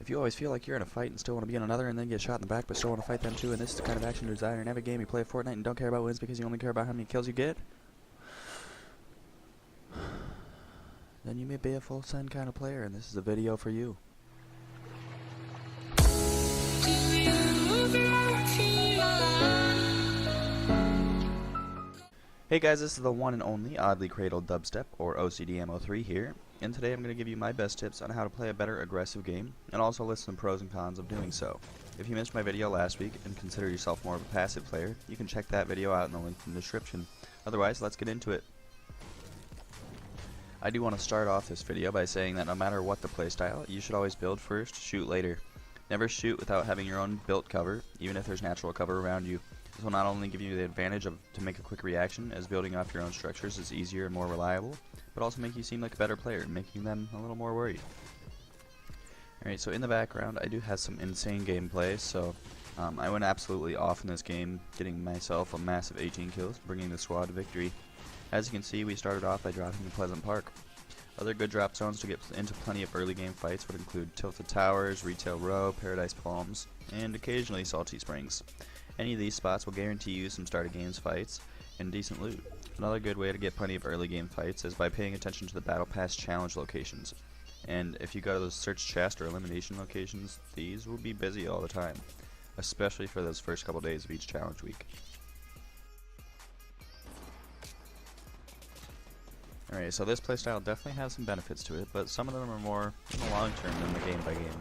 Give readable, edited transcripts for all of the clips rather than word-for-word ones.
If you always feel like you're in a fight and still want to be in another and then get shot in the back but still want to fight them too, and this is the kind of action you desire in every game you play Fortnite and don't care about wins because you only care about how many kills you get, then you may be a full send kind of player and this is a video for you. Hey guys, this is the one and only Oddly Cradled Dubstep, or OCDMO3 here, and today I'm going to give you my best tips on how to play a better aggressive game, and also list some pros and cons of doing so. If you missed my video last week and consider yourself more of a passive player, you can check that video out in the link in the description. Otherwise, let's get into it. I do want to start off this video by saying that no matter what the playstyle, you should always build first, shoot later. Never shoot without having your own built cover, even if there's natural cover around you. This will not only give you the advantage to make a quick reaction, as building off your own structures is easier and more reliable, but also make you seem like a better player, making them a little more worried. Alright, so in the background I do have some insane gameplay, so I went absolutely off in this game, getting myself a massive 18 kills, bringing the squad to victory. As you can see, we started off by dropping the Pleasant Park. Other good drop zones to get into plenty of early game fights would include Tilted Towers, Retail Row, Paradise Palms, and occasionally Salty Springs. Any of these spots will guarantee you some start of games fights and decent loot. Another good way to get plenty of early game fights is by paying attention to the Battle Pass challenge locations. And if you go to those search chest or elimination locations, these will be busy all the time, especially for those first couple days of each challenge week. Alright, so this playstyle definitely has some benefits to it, but some of them are more in the long term than the game by game.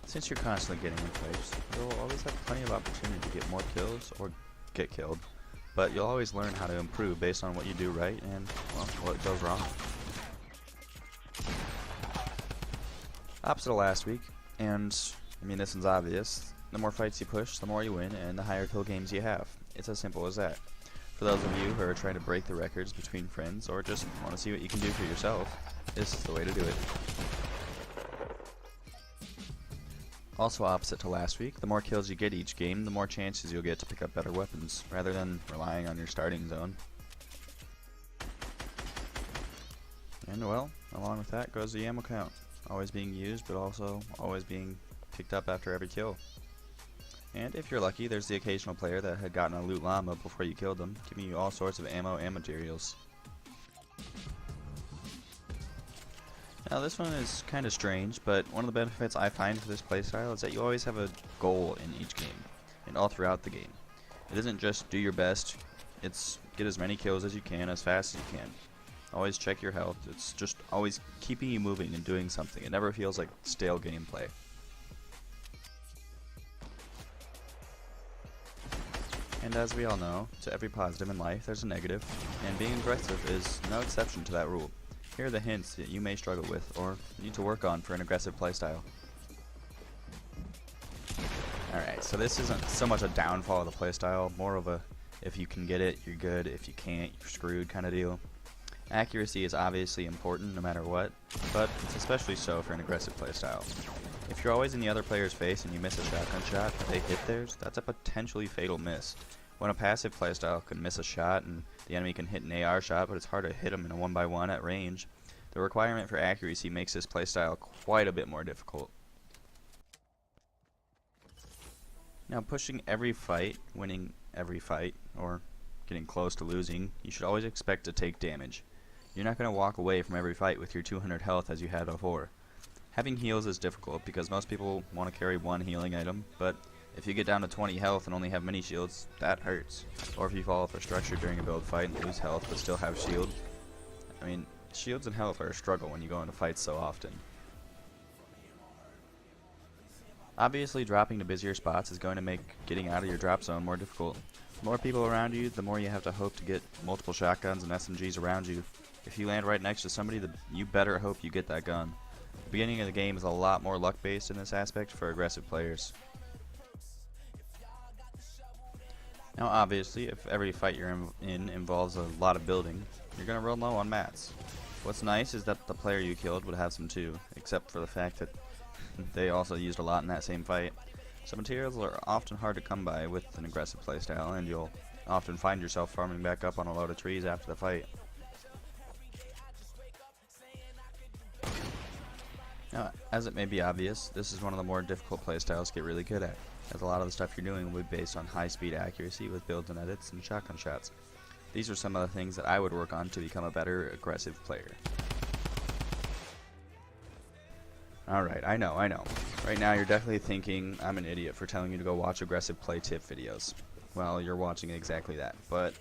Since you're constantly getting in fights, you'll always have plenty of opportunity to get more kills or get killed, but you'll always learn how to improve based on what you do right and, well, what goes wrong. Opposite of last week, and I mean this one's obvious, the more fights you push, the more you win, and the higher kill games you have. It's as simple as that. For those of you who are trying to break the records between friends or just want to see what you can do for yourself, this is the way to do it. Also opposite to last week, the more kills you get each game, the more chances you'll get to pick up better weapons, rather than relying on your starting zone. And well, along with that goes the ammo count, always being used but also always being picked up after every kill. And if you're lucky, there's the occasional player that had gotten a loot llama before you killed them, giving you all sorts of ammo and materials. Now this one is kind of strange, but one of the benefits I find for this playstyle is that you always have a goal in each game, and all throughout the game. It isn't just do your best, it's get as many kills as you can, as fast as you can. Always check your health, it's just always keeping you moving and doing something. It never feels like stale gameplay. And as we all know, to every positive in life there's a negative, and being aggressive is no exception to that rule. Here are the hints that you may struggle with, or need to work on for an aggressive playstyle. Alright, so this isn't so much a downfall of the playstyle, more of a if you can get it, you're good, if you can't, you're screwed kind of deal. Accuracy is obviously important no matter what, but it's especially so for an aggressive playstyle. If you're always in the other player's face and you miss a shotgun shot, but they hit theirs, that's a potentially fatal miss. When a passive playstyle can miss a shot and the enemy can hit an AR shot, but it's hard to hit them in a 1x1 at range, the requirement for accuracy makes this playstyle quite a bit more difficult. Now, pushing every fight, winning every fight, or getting close to losing, you should always expect to take damage. You're not going to walk away from every fight with your 200 health as you had before. Having heals is difficult because most people want to carry one healing item, but if you get down to 20 health and only have mini shields, that hurts. Or if you fall off a structure during a build fight and lose health but still have shield. I mean, shields and health are a struggle when you go into fights so often. Obviously, dropping to busier spots is going to make getting out of your drop zone more difficult. The more people around you, the more you have to hope to get multiple shotguns and SMGs around you. If you land right next to somebody, you better hope you get that gun. The beginning of the game is a lot more luck based in this aspect for aggressive players. Now obviously, if every fight you're in involves a lot of building, you're going to run low on mats. What's nice is that the player you killed would have some too, except for the fact that they also used a lot in that same fight. So materials are often hard to come by with an aggressive playstyle, and you'll often find yourself farming back up on a load of trees after the fight. Now, as it may be obvious, this is one of the more difficult playstyles to get really good at, as a lot of the stuff you're doing will be based on high speed accuracy with builds and edits and shotgun shots. These are some of the things that I would work on to become a better aggressive player. Alright, I know. Right now you're definitely thinking I'm an idiot for telling you to go watch aggressive play tip videos. Well, you're watching exactly that, but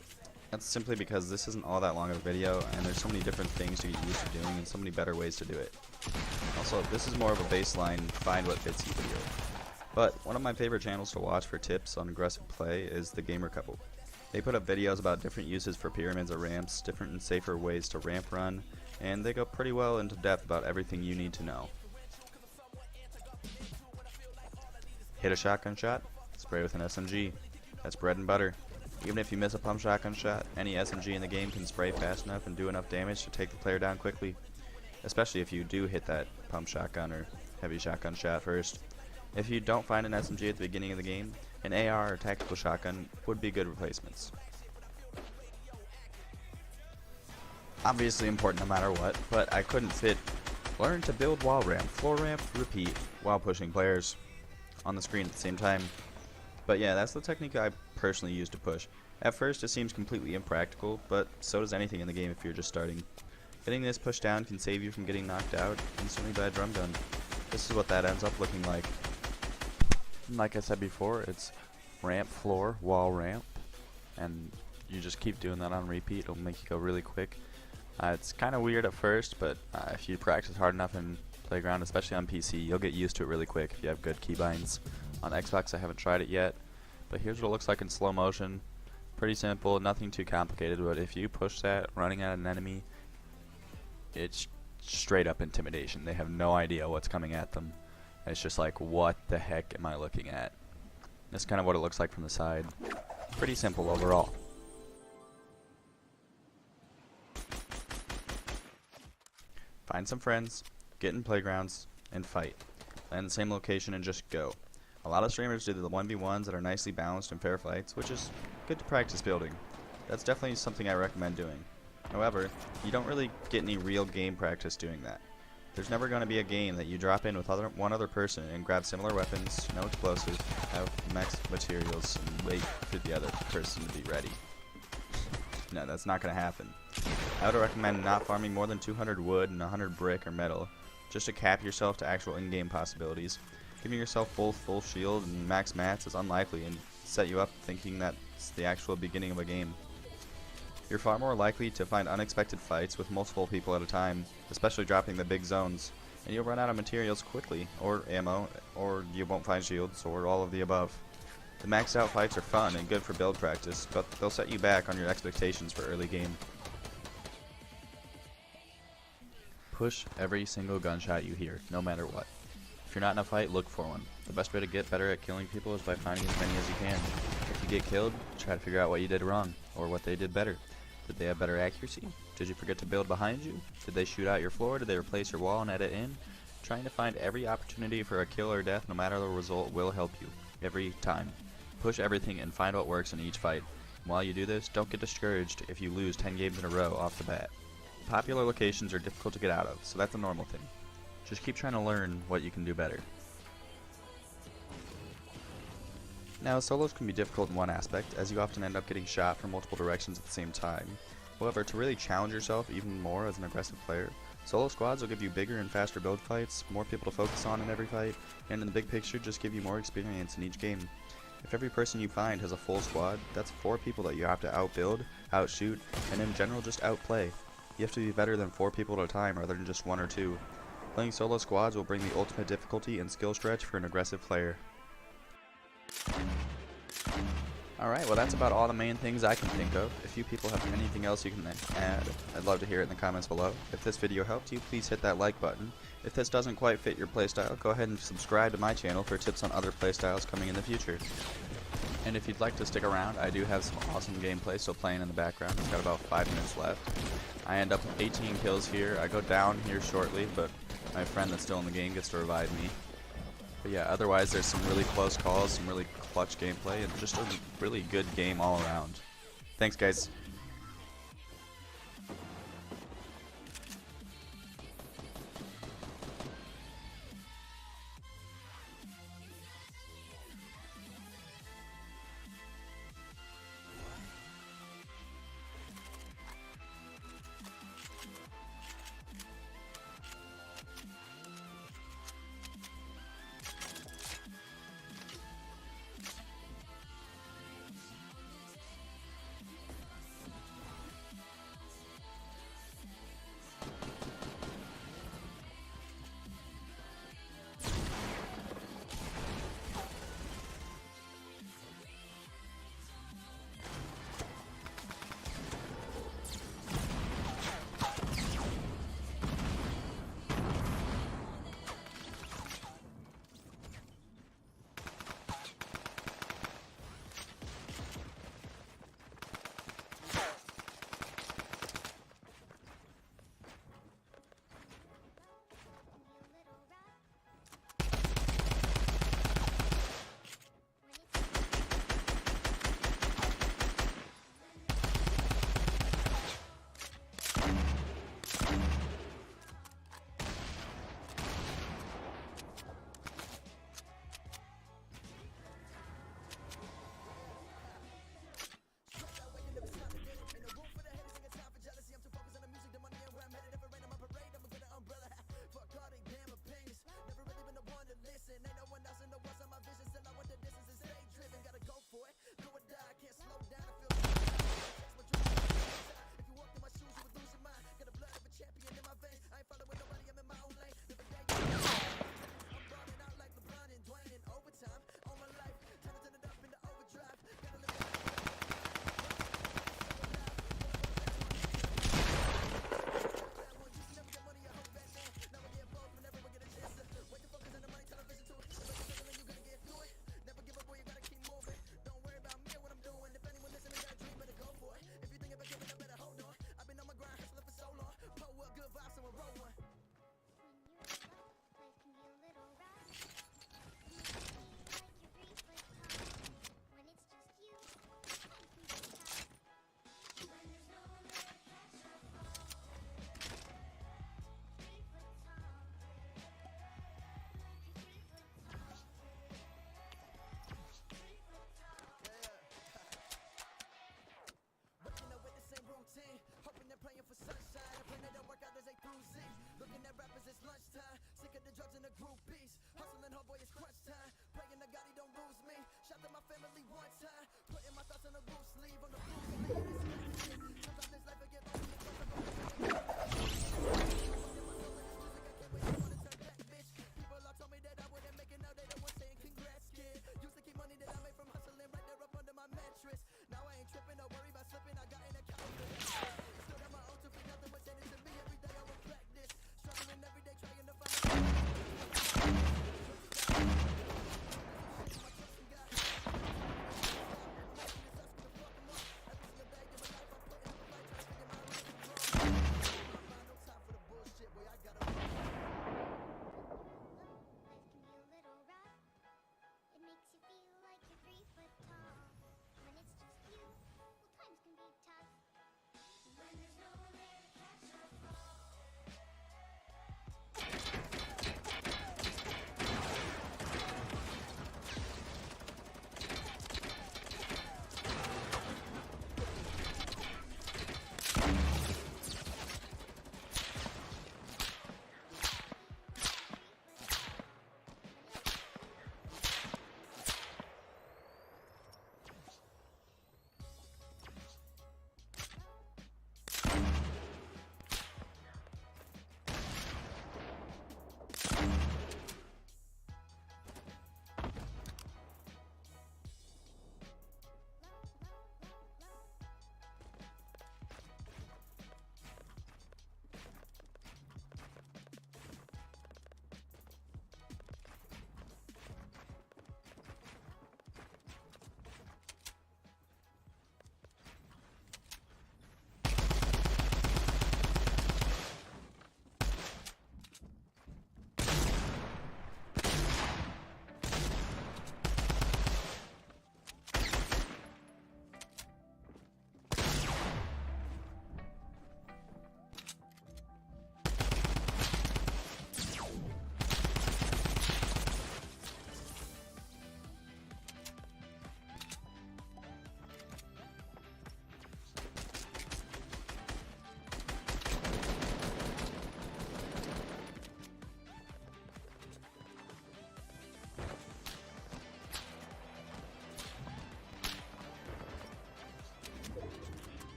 that's simply because this isn't all that long of a video, and there's so many different things to get used to doing and so many better ways to do it. Also, this is more of a baseline, find what fits you video. But one of my favorite channels to watch for tips on aggressive play is The Gamer Couple. They put up videos about different uses for pyramids or ramps, different and safer ways to ramp run, and they go pretty well into depth about everything you need to know. Hit a shotgun shot, spray with an SMG. That's bread and butter. Even if you miss a pump shotgun shot, any SMG in the game can spray fast enough and do enough damage to take the player down quickly. Especially if you do hit that pump shotgun or heavy shotgun shot first. If you don't find an SMG at the beginning of the game, an AR or tactical shotgun would be good replacements. Obviously important no matter what, but I couldn't fit learn to build wall ramp, floor ramp, repeat, while pushing players on the screen at the same time. But yeah, that's the technique I personally use to push. At first it seems completely impractical, but so does anything in the game if you're just starting. Getting this push down can save you from getting knocked out instantly by a drum gun. This is what that ends up looking like. Like I said before, it's ramp, floor, wall, ramp, and you just keep doing that on repeat. It'll make you go really quick. It's kind of weird at first, but if you practice hard enough in Playground, especially on PC, you'll get used to it really quick if you have good keybinds. On Xbox I haven't tried it yet, but here's what it looks like in slow motion. Pretty simple, nothing too complicated, but if you push that running at an enemy, it's straight up intimidation. They have no idea what's coming at them. It's just like, what the heck am I looking at? That's kind of what it looks like from the side. Pretty simple overall. Find some friends, get in playgrounds, and fight. Land in the same location and just go. A lot of streamers do the 1v1s that are nicely balanced and fair fights, which is good to practice building. That's definitely something I recommend doing. However, you don't really get any real game practice doing that. There's never going to be a game that you drop in with one other person and grab similar weapons, no explosives, have max materials, and wait for the other person to be ready. No, that's not going to happen. I would recommend not farming more than 200 wood and 100 brick or metal, just to cap yourself to actual in-game possibilities. Giving yourself full shield and max mats is unlikely and set you up thinking that's the actual beginning of a game. You're far more likely to find unexpected fights with multiple people at a time, especially dropping the big zones, and you'll run out of materials quickly, or ammo, or you won't find shields, or all of the above. The maxed out fights are fun and good for build practice, but they'll set you back on your expectations for early game. Push every single gunshot you hear, no matter what. If you're not in a fight, look for one. The best way to get better at killing people is by finding as many as you can. If you get killed, try to figure out what you did wrong, or what they did better. Did they have better accuracy? Did you forget to build behind you? Did they shoot out your floor? Did they replace your wall and edit in? Trying to find every opportunity for a kill or death, no matter the result, will help you. Every time. Push everything and find what works in each fight. While you do this, don't get discouraged if you lose 10 games in a row off the bat. Popular locations are difficult to get out of, so that's a normal thing. Just keep trying to learn what you can do better. Now, solos can be difficult in one aspect, as you often end up getting shot from multiple directions at the same time. However, to really challenge yourself even more as an aggressive player, solo squads will give you bigger and faster build fights, more people to focus on in every fight, and in the big picture just give you more experience in each game. If every person you find has a full squad, that's 4 people that you have to outbuild, outshoot, and in general just outplay. You have to be better than 4 people at a time rather than just 1 or 2. Playing solo squads will bring the ultimate difficulty and skill stretch for an aggressive player. Alright, well that's about all the main things I can think of. If you people have anything else you can add, I'd love to hear it in the comments below. If this video helped you, please hit that like button. If this doesn't quite fit your playstyle, go ahead and subscribe to my channel for tips on other playstyles coming in the future. And if you'd like to stick around, I do have some awesome gameplay still playing in the background. It's got about 5 minutes left. I end up with 18 kills here. I go down here shortly, but my friend that's still in the game gets to revive me. But yeah, otherwise there's some really close calls, some really clutch gameplay, and just a really good game all around. Thanks guys. groupies. Hustling, homeboy, it's crunch time. Praying to God he don't lose me. Shot to my family one time. Putting my thoughts on a loose sleeve on the blue